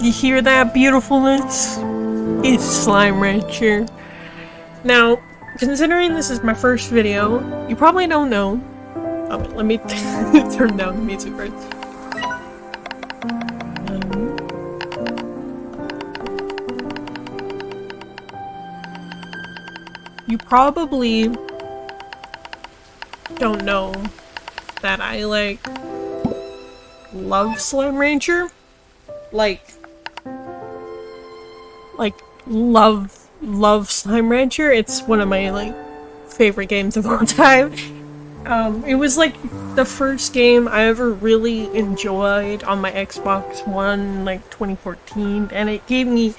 You hear that beautifulness? It's Slime Rancher. Now, considering this is my first video, you probably don't know. Oh, let me turn down the music first. You probably don't know that I love Slime Rancher. Love Slime Rancher. It's one of my favorite games of all time. It was the first game I ever really enjoyed on my Xbox One, 2014, and it gave me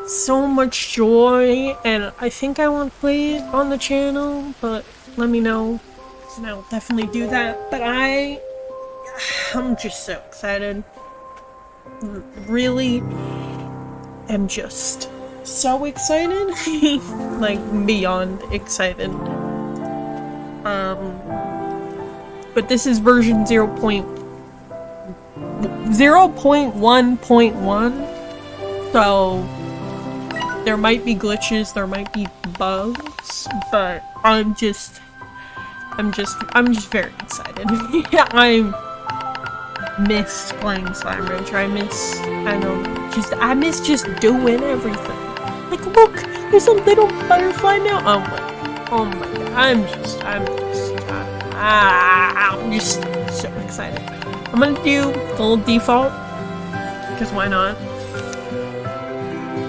so much joy, and I think I want to play it on the channel, but let me know, and I'll definitely do that. But I'm just so excited. Really am just so excited. Beyond excited. But this is version 0.1.1, so there might be glitches, there might be bugs, but I'm just very excited. I miss playing Slime Rancher. I miss just doing everything. Look, there's a little butterfly now. Oh my god, I'm just so excited. I'm gonna do the little default, because why not?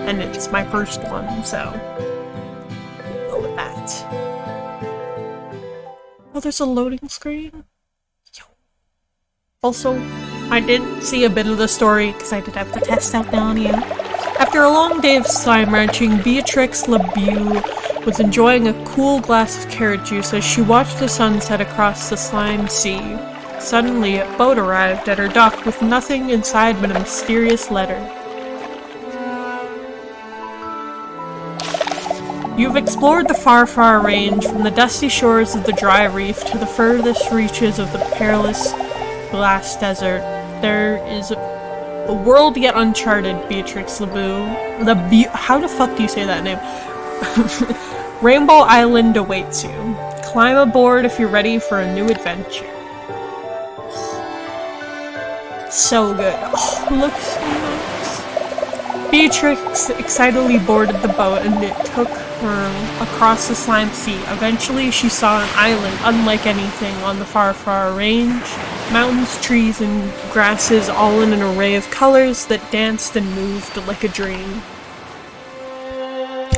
And it's my first one, so go with that. Oh, there's a loading screen? Yo. Also, I did see a bit of the story, because I did have to test out the audio. After a long day of slime ranching, Beatrix LeBeau was enjoying a cool glass of carrot juice as she watched the sun set across the slime sea. Suddenly, a boat arrived at her dock with nothing inside but a mysterious letter. You've explored the far, far range, from the dusty shores of the dry reef to the furthest reaches of the perilous glass desert. There is a world yet uncharted, Beatrix LeBeau. How the fuck do you say that name? Rainbow Island awaits you. Climb aboard if you're ready for a new adventure. So good. Oh, looks so nice. Beatrix excitedly boarded the boat and it took her across the slime sea. Eventually she saw an island unlike anything on the far, far range. Mountains, trees, and grasses all in an array of colors that danced and moved like a dream.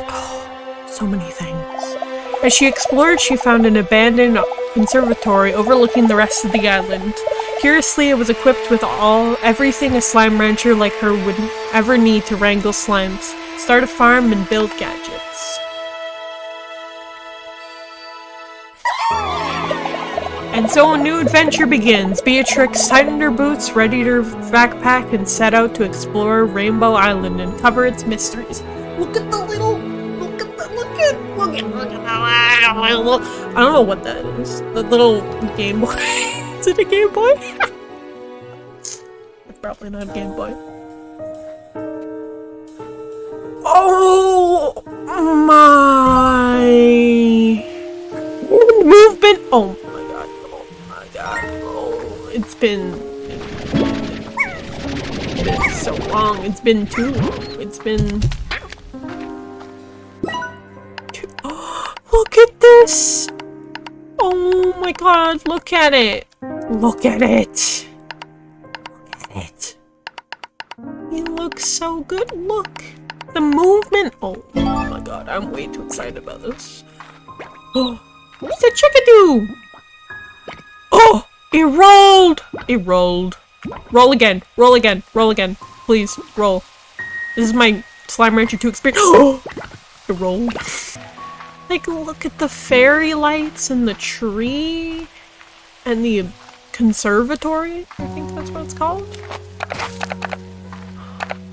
Oh, so many things. As she explored, she found an abandoned conservatory overlooking the rest of the island. Curiously, it was equipped with everything a slime rancher like her would ever need to wrangle slimes, start a farm, and build gadgets. And so a new adventure begins. Beatrix tightened her boots, readied her backpack, and set out to explore Rainbow Island and cover its mysteries. Look at the little... Look at that. I don't know what that is. The little Game Boy. Is it a Game Boy? It's probably not a Game Boy. Oh my... Movement! Oh my god. Oh my god. Oh, it's been so long. It's been too long. It's been... Look at this! Oh my god, look at it! Look at it! Look at it! It looks so good, look! The movement! Oh my god, I'm way too excited about this. Oh, it's a chickadee! Oh! It rolled! It rolled. Roll again, roll again, roll again. Please, roll. This is my Slime Rancher 2 experience. Oh! It rolled. Look at the fairy lights and the tree and the conservatory. I think that's what it's called.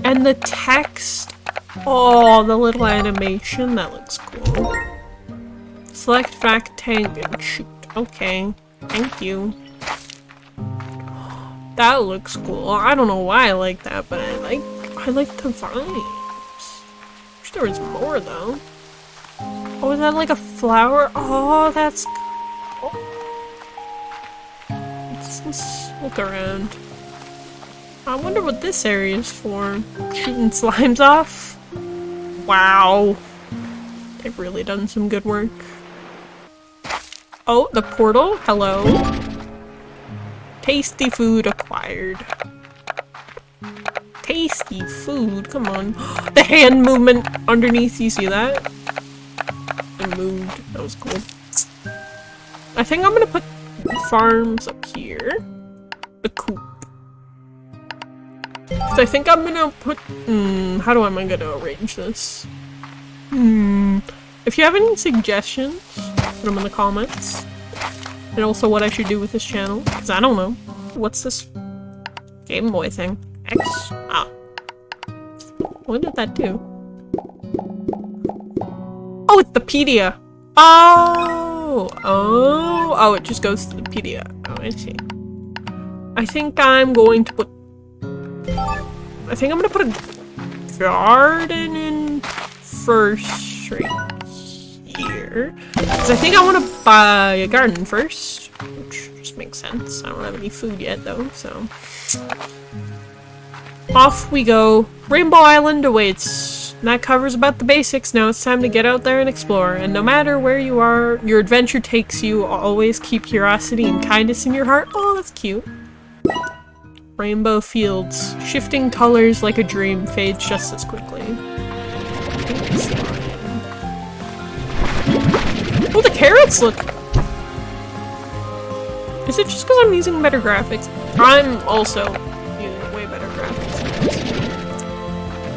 And the text. Oh, the little animation. That looks cool. Select vac tank and shoot. Okay. Thank you. That looks cool. I don't know why I like that, but I like I like the vines. Wish there was more though. Oh, is that like a flower? Oh, that's cool. Let's look around. I wonder what this area is for. Shooting slimes off? Wow. They've really done some good work. Oh, the portal? Hello. Tasty food acquired. Tasty food? Come on. The hand movement underneath, you see that? It moved. That was cool. I think I'm gonna put farms up here. The coop. So I think I'm gonna put... how am I gonna arrange this? If you have any suggestions, put them in the comments. And also what I should do with this channel, because I don't know. What's this Game Boy thing? X? Ah. What did that do? Oh, it's the PRETTIER! Oh, it just goes to the PRETTIER. Oh, I see. I think I'm going to put... I think I'm gonna put a garden in first right here. Because I think I want to buy a garden first. Which just makes sense. I don't have any food yet though, so... Off we go. Rainbow Island awaits. And that covers about the basics. Now it's time to get out there and explore. And no matter where you are, your adventure takes you, always keep curiosity and kindness in your heart. Oh, that's cute. Rainbow fields. Shifting colors like a dream fades just as quickly. Oh, the carrots look! Is it just because I'm using better graphics? I'm also using way better graphics.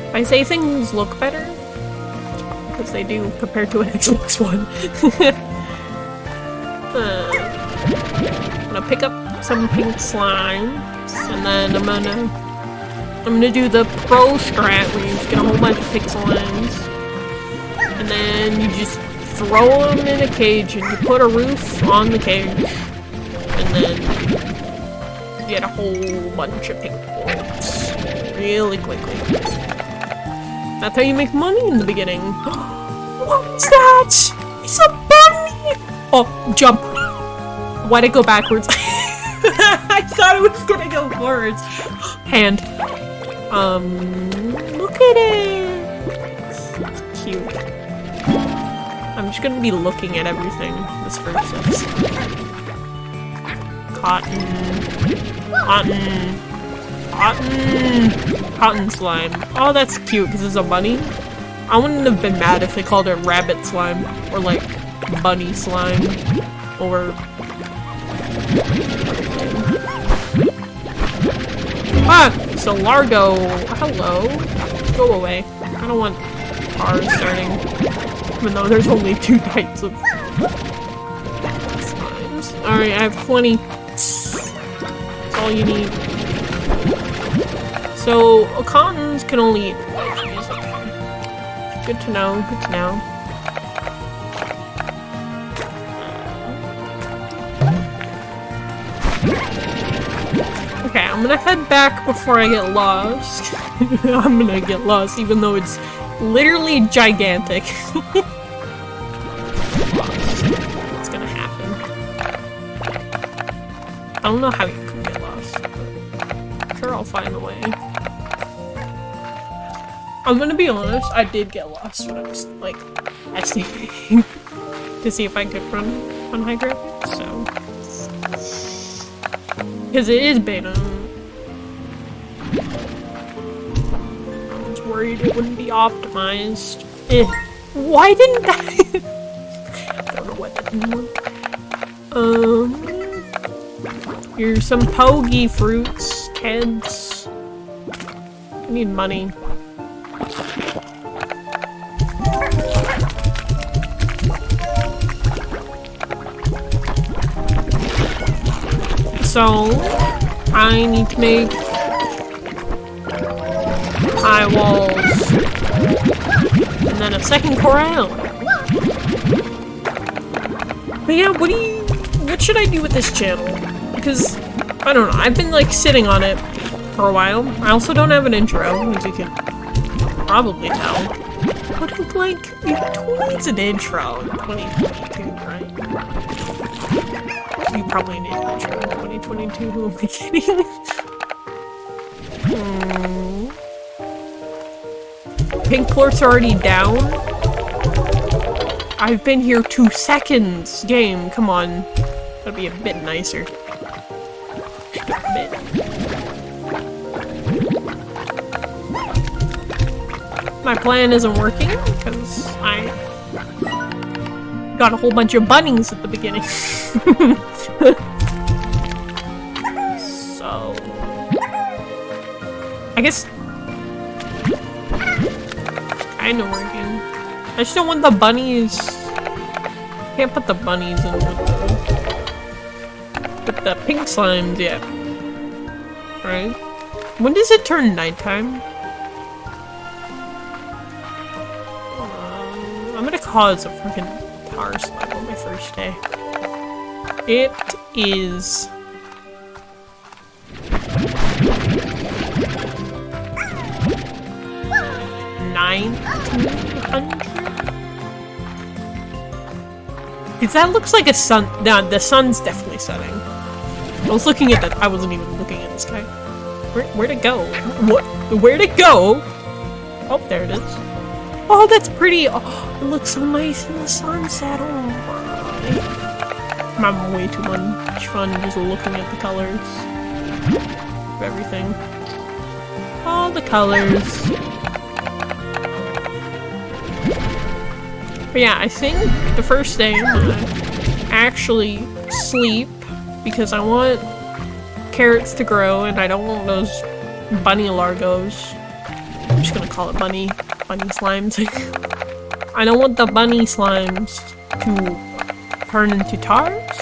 If I say things look better, it's probably because they do compared to an Xbox One. I'm gonna pick up some pink slimes, and then I'm gonna do the pro strat where you just get a whole bunch of pink slimes, and then you just throw them in a cage and you put a roof on the cage, and then you get a whole bunch of pink orbs really quickly. That's how you make money in the beginning. What's that? It's a bunny! Oh, jump. Why'd it go backwards? I thought it was gonna go forwards. Hand. Look at it. It's cute. I'm just gonna be looking at everything this first episode. Cotton slime. Oh, that's cute because it's a bunny. I wouldn't have been mad if they called it rabbit slime or like bunny slime or... Ah! So Largo. Hello. Go away. I don't want cars starting. Even though there's only 2 types of slimes. Alright, I have 20. That's all you need. So, cottons can only eat. Good to know, good to know. Okay, I'm gonna head back before I get lost. I'm gonna get lost even though it's literally gigantic. What's gonna happen? I don't know how you can get lost, but I'm sure I'll find a way. I'm gonna be honest, I did get lost when I was like estimating to see if I could run on high graphics, so because it is beta. I was worried it wouldn't be optimized. Why didn't that? I don't know what that didn't work. Here's some pogi fruits, kids. I need money. So, I need to make high walls, and then a second corral. But yeah, what should I do with this channel? Because, I don't know, I've been like sitting on it for a while. I also don't have an intro, as you can probably tell. But like, who needs an intro in 2022, right? You probably need an intro in 2022, who am I kidding? Pink floor's already down. I've been here 2 seconds. Game, come on. Gotta be a bit nicer. A bit. My plan isn't working because I got a whole bunch of bunnies at the beginning. So I guess kinda working. I just don't want the bunnies. Can't put the bunnies in with the pink slimes yet. Right? When does it turn nighttime? I'm gonna cause a freaking power slide on my first day. It is 1900? Because that looks like a sun. Nah, the sun's definitely setting. I was looking at that. I wasn't even looking at the sky. Where'd it go? What? Where'd it go? Oh, there it is. Oh, that's pretty. Oh, it looks so nice in the sunset. Oh my. I'm having way too much fun just looking at the colors of everything. All the colors. But yeah, I think the first day I'm gonna actually sleep because I want carrots to grow and I don't want those bunny largos. I'm just gonna call it bunny slimes. I don't want the bunny slimes to turn into tars,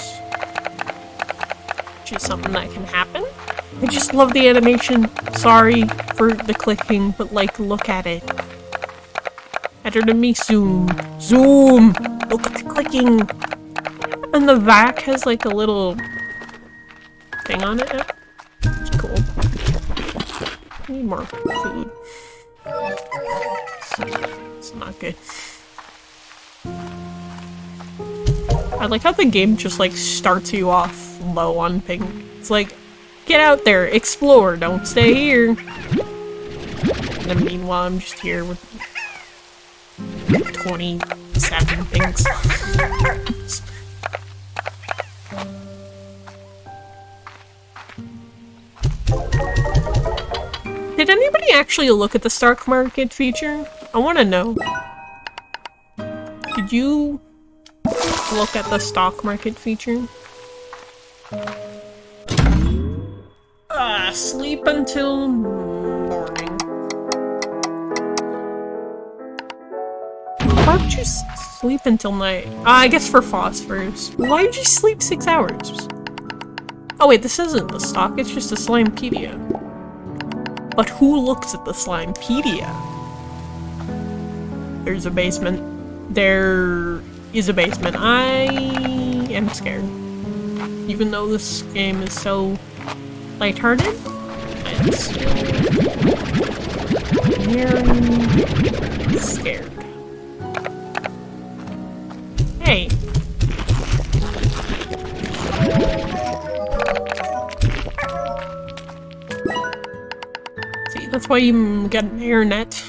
which is something that can happen. I just love the animation. Sorry for the clicking, but like, look at it. Better than me. Zoom. Zoom! Look at the clicking! And the vac has like a little thing on it. It's cool. I need more food. It's not good. I like how the game just like starts you off low on ping. It's like, get out there, explore, don't stay here. And then meanwhile I'm just here with 27 pings. Did anybody actually look at the stock market feature? I want to know. Did you look at the stock market feature? Sleep until morning. Why would you sleep until night? I guess for phosphorus. Why would you sleep 6 hours? Oh wait, this isn't the stock, it's just a Slimepedia. But who looks at the Slimepedia? There's a basement. There is a basement. I am scared. Even though this game is so lighthearted, I'm still very scared. Hey. See, that's why you get an airnet.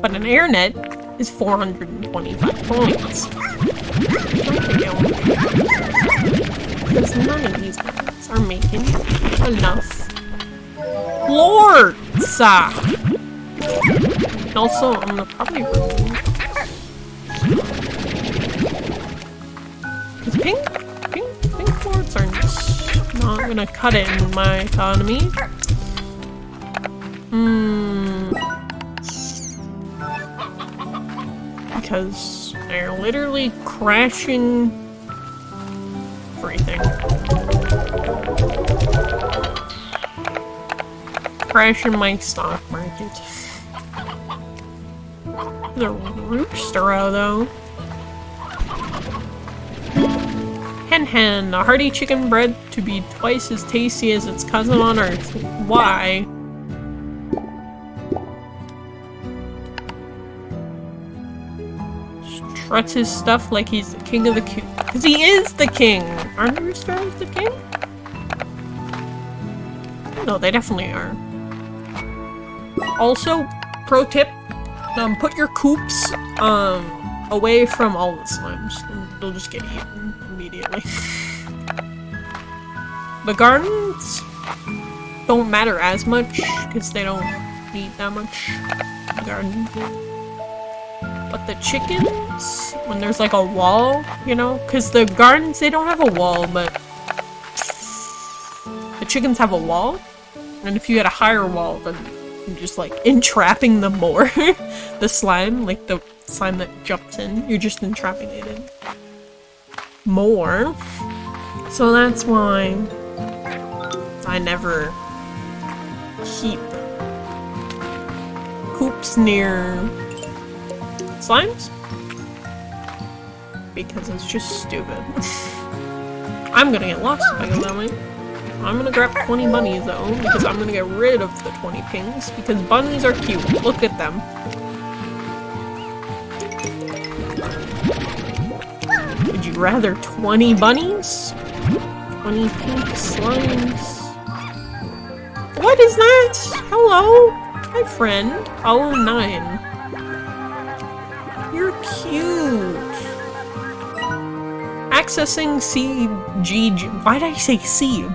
But an airnet is 425 points. Because none of these guys are making enough lords. And also, I'm gonna probably remove. Because pink lords are just not gonna cut it in my economy. Because they're literally crashing everything. Crashing my stock market. The rooster, though. Hen, a hearty chicken bred to be twice as tasty as its cousin on Earth. Why? struts his stuff like he's the king of the cube. Because he is the king! Aren't the stars the king? No, they definitely are. Also, pro tip, put your coops, away from all the slimes. They'll just get eaten immediately. The gardens don't matter as much, because they don't need that much garden. But the chickens, when there's like a wall, you know? Because the gardens, they don't have a wall, but the chickens have a wall. And if you had a higher wall, then you're just like entrapping them more. The slime, like the slime that jumps in, you're just entrapping it in more. So that's why I never keep coops near slimes. Because it's just stupid. I'm gonna get lost if I go that way. I'm gonna grab 20 bunnies though, because I'm gonna get rid of the 20 pings, because bunnies are cute. Look at them. Would you rather 20 bunnies? 20 pink slimes. What is that? Hello? Hi friend. Oh, 9. You're cute. Accessing CGG. Why did I say C?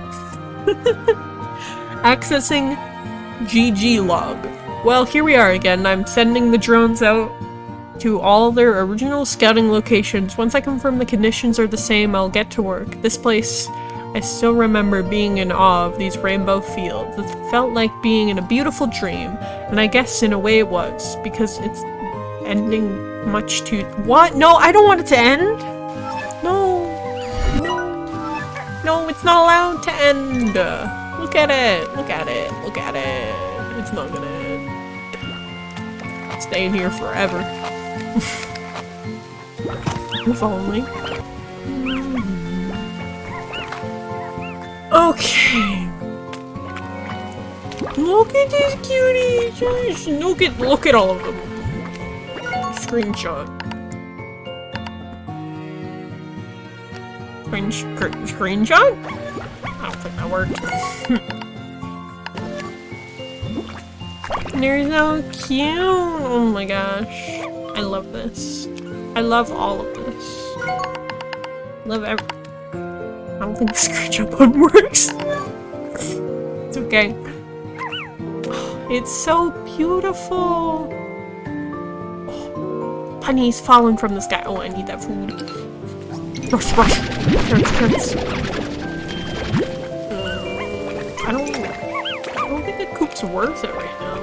Accessing GG log. Well, here we are again. I'm sending the drones out to all their original scouting locations. Once I confirm the conditions are the same, I'll get to work. This place, I still remember being in awe of these rainbow fields. It felt like being in a beautiful dream, and I guess in a way it was, because it's ending much too— What? No, I don't want it to end! No. No, it's not allowed to end! Look at it! Look at it! Look at it! It's not gonna end. Staying here forever. If only. Okay. Look at these cuties! Look at all of them. Screenshot. Screenshot? I don't think that worked. They're so cute! Oh my gosh. I love this. I love all of this. Love every— I don't think the screenshot button works. It's okay. It's so beautiful! Oh, bunnies falling from the sky. Oh, I need that food. Rush, rush! Carrots. I don't think the coop's worth it right now.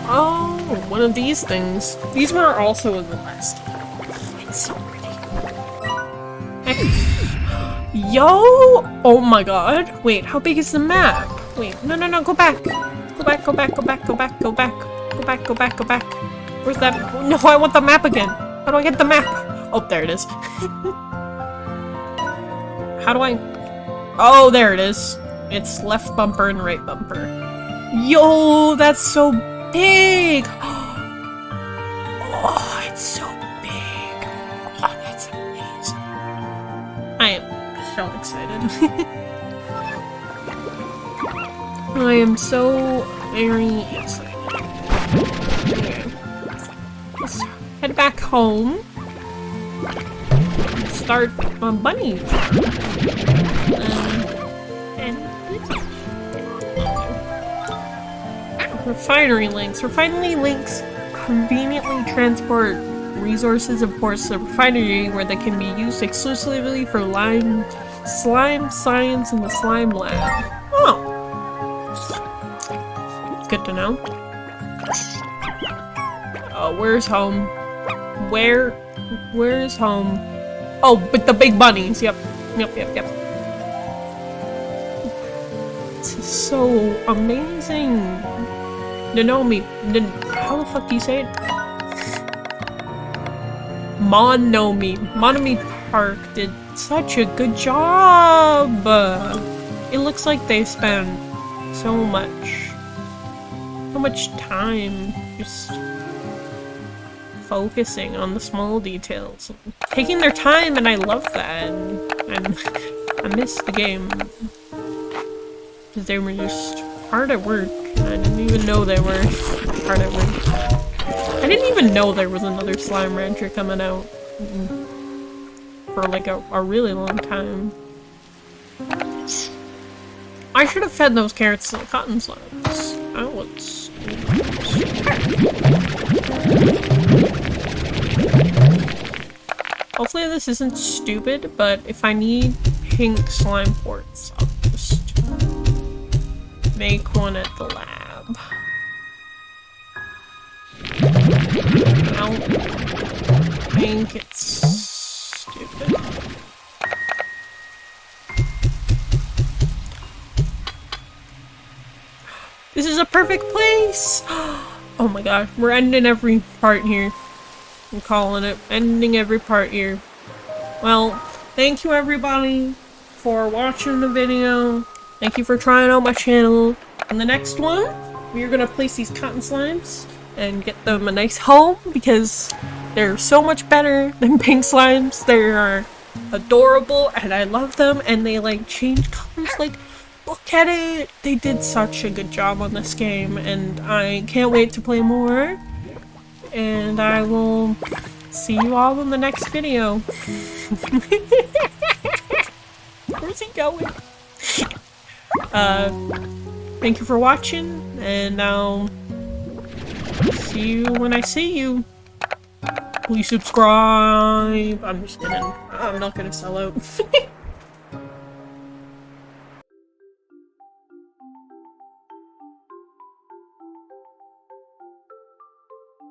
Oh, one of these things. These were also in the last game. It's so pretty. Heck. Yo! Oh my god. Wait, how big is the map? Wait, no, go back. Go back. Where's that? No, I want the map again. How do I get the map? Oh, there it is. How do I— Oh, there it is. It's left bumper and right bumper. Yo, that's so big! Oh, it's so big. Oh, that's amazing. I am so excited. I am so very excited. Okay. Let's head back home. Start on bunny. Refinery links. Refinery links conveniently transport resources of course the refinery where they can be used exclusively for slime science in the slime lab. Oh. It's good to know. Oh, where's home? Where's home? Oh, but the big bunnies. Yep. This is so amazing. Monomi, how the fuck do you say it? Monomi Park did such a good job! It looks like they spent so much so much time just focusing on the small details. Taking their time, and I love that. And I miss the game. Because they were just hard at work. I didn't even know they were hard at work. I didn't even know there was another Slime Rancher coming out for like a really long time. I should have fed those carrots to the cotton slimes. That was... Hopefully this isn't stupid, but if I need pink slime quartz, I'll just make one at the lab. I don't think it's stupid. This is a perfect place! Oh my god, we're ending every part here. I'm calling it. Ending every part here. Well, thank you everybody for watching the video. Thank you for trying out my channel. In the next one, we're gonna place these cotton slimes and get them a nice home because they're so much better than pink slimes. They are adorable and I love them, and they like change colors. Like, look at it! They did such a good job on this game, and I can't wait to play more. And I will see you all in the next video. Where's he going? Thank you for watching, and I'll see you when I see you. Please subscribe. I'm just kidding. I'm not gonna sell out.